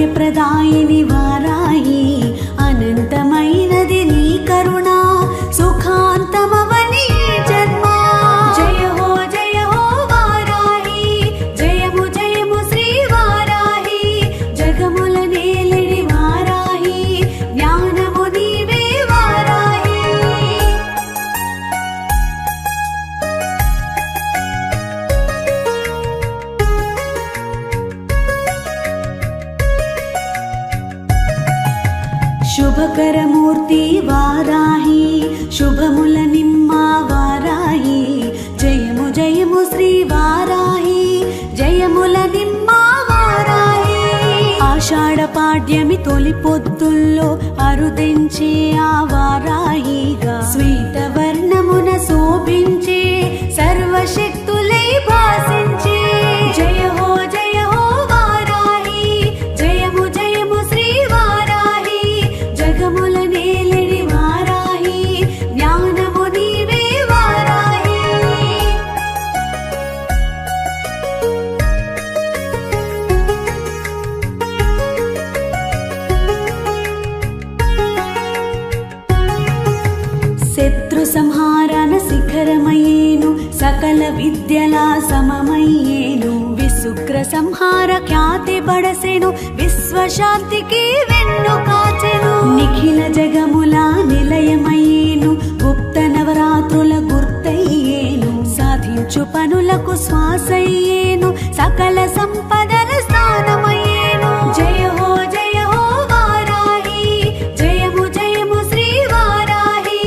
అభయప్రదాయిని వారాహి అనంతమైనది నీ కరుణ సుఖాంతమవని జన్మ జయ హో వారాహి జయము జయము శ్రీ వారాహి జగముల నేలిడి వారాహి జ్ఞానము నీవే వారాహి శుభకరమూర్తి వారాహి శుభముల నిమ్మ వారాహి జయము జయము శ్రీ వారాహి జయముల నిమ్మ వారాహి ఆషాఢ పాడ్యమి తొలి పొద్దుల్లో అరుదించే ఆ వారాహిగా శ్వేతవర్ణమున శోభించే సర్వశక్తులై భాసించే జయ హో వారాహి జయము జయము శ్రీ వారాహి జగముల నేలిడి వారాహి జ్ఞానము నీవే వారాహి శత్రు సంహారణ శిఖరమయ్యేను సకల విద్యల సమమయ్యేను విశుక్ర సంహార ఖ్యాతి పడసెను విశ్వశాంతికి వెన్ను కాచెను నిఖిల జగముల నిలయమయ్యేను గుప్త నవరాత్రుల గుర్తయ్యేను సాధించు పనులకు శ్వాసయ్యేను సకల సంపదల స్థానమయ్యేను జయ హో వారాహి జయము జయము శ్రీ వారాహి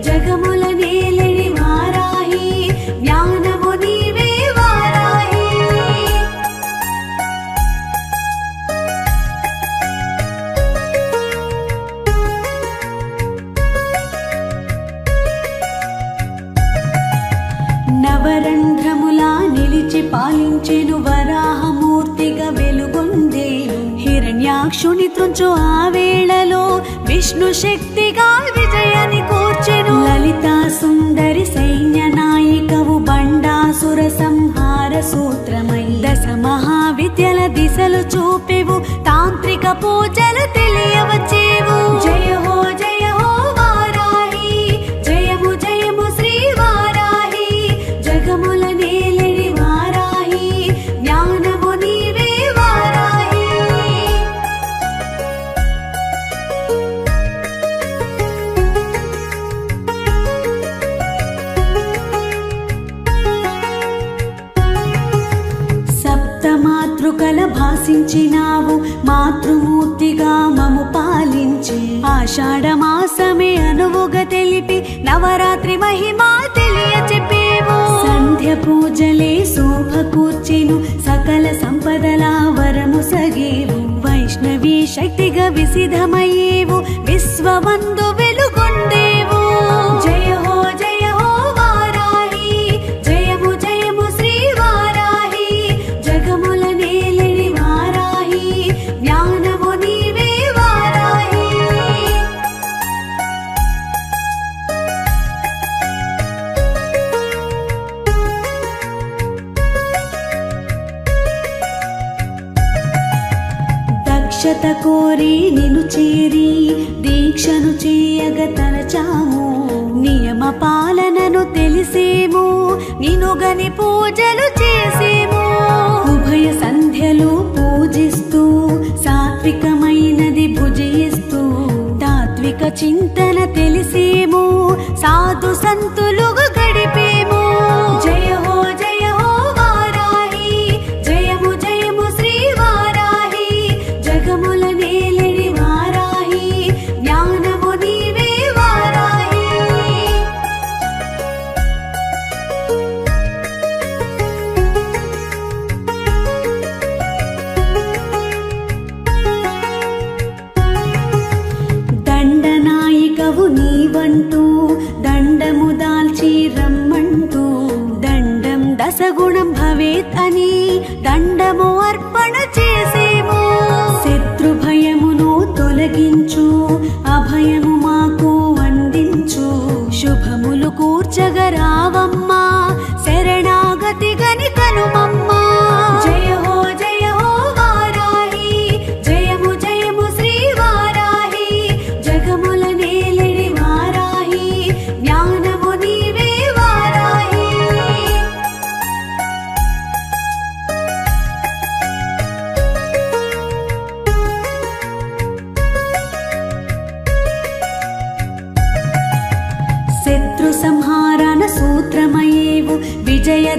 జగముల నేలిడి వారాహి జ్ఞానము నీవే వారాహి నవరంధ్రములా నిలిచి పాలించెను వరాహమూర్తిగా వెలుగొందేను హిరణ్యాక్షుని త్రుంచు ఆ వేళలో విష్ణు శక్తిగా విజయాన్ని కూర్చెను లలితా సుందరి సైన్య నాయికవు బండాసుర సంహార సూత్రమై దశ మహావిద్యల దిశలు చూపెవు తాంత్రిక పూజలు తెలియవచ్చేవు జయ హో వారాహి జయము జయము శ్రీ వారాహి జగముల నేలిడి వారాహి జ్ఞానము నీవే వారాహి సప్తమాతృకల భాసించినావు మాతృమూర్తిగా మము పాలించి ఆషాఢ మాసమే అనువుగా తెలిపి నవరాత్రి మహిమా తెలియ చెప్పేవు సంధ్య పూజలే శోభ కూర్చెను సకల సంపదల వరము సగేవు వైష్ణవి శక్తిగా విసిధమయ్యేవు విశ్వమందు వెలుగొందేవు జయ హో వారాహి జయము జయము శ్రీ వారాహి జగముల నేలిడి వారాహి జ్ఞానము నీవే వారాహి దక్షత కోరి నిను చేరి దీక్షను చేయగ తలచాము నియమ పాలనను తెలిసేము నినుగని పూజలు చేసేము ఉభయ సంధ్యలు పూజిస్తూ సాత్వికమైనది భుజిస్తూ తాత్విక చింతన తెలిసేము సాధు సంతులుగా గడిపేము జయ హో వారాహి జయము జయము శ్రీ వారాహి జగముల నేలిడి వారాహి జ్ఞానము నీవే వారాహి దండనాయిక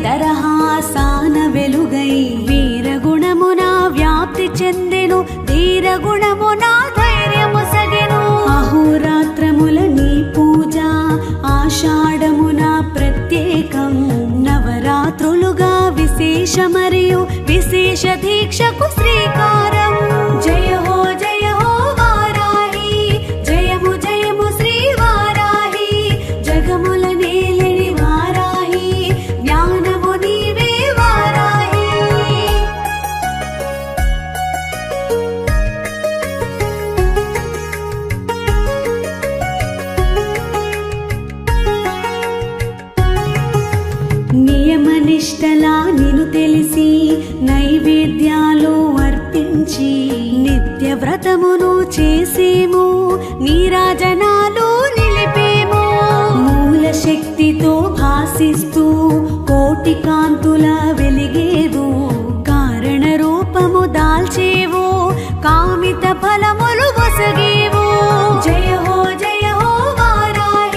దరహాసాన వెలుగై వీరగుణమున వ్యాప్తి చెందెను ధీరగుణమున ధైర్యము సగెను అహోరాత్రముల నీ పూజ ఆషాఢమున ప్రత్యేకం నవరాత్రులుగా విశేష మరియు విశేష దీక్షకు శ్రీకారం జయ హో వారాహి జయము జయము శ్రీ వారాహి జగముల నేలని వారాహి జ్ఞానము నీవే వారాహి నియమనిష్టలా నిను తెలిసి నైవేద్యాలు అర్పించి నిత్య వ్రతమును చేసేము నీరాజనాలు నిలిపేము మూల శక్తితో భాసిస్తూ కోటి కాంతుల వెలిగేవు కారణ రూపము దాల్చేవు కామిత ఫలములు వసగే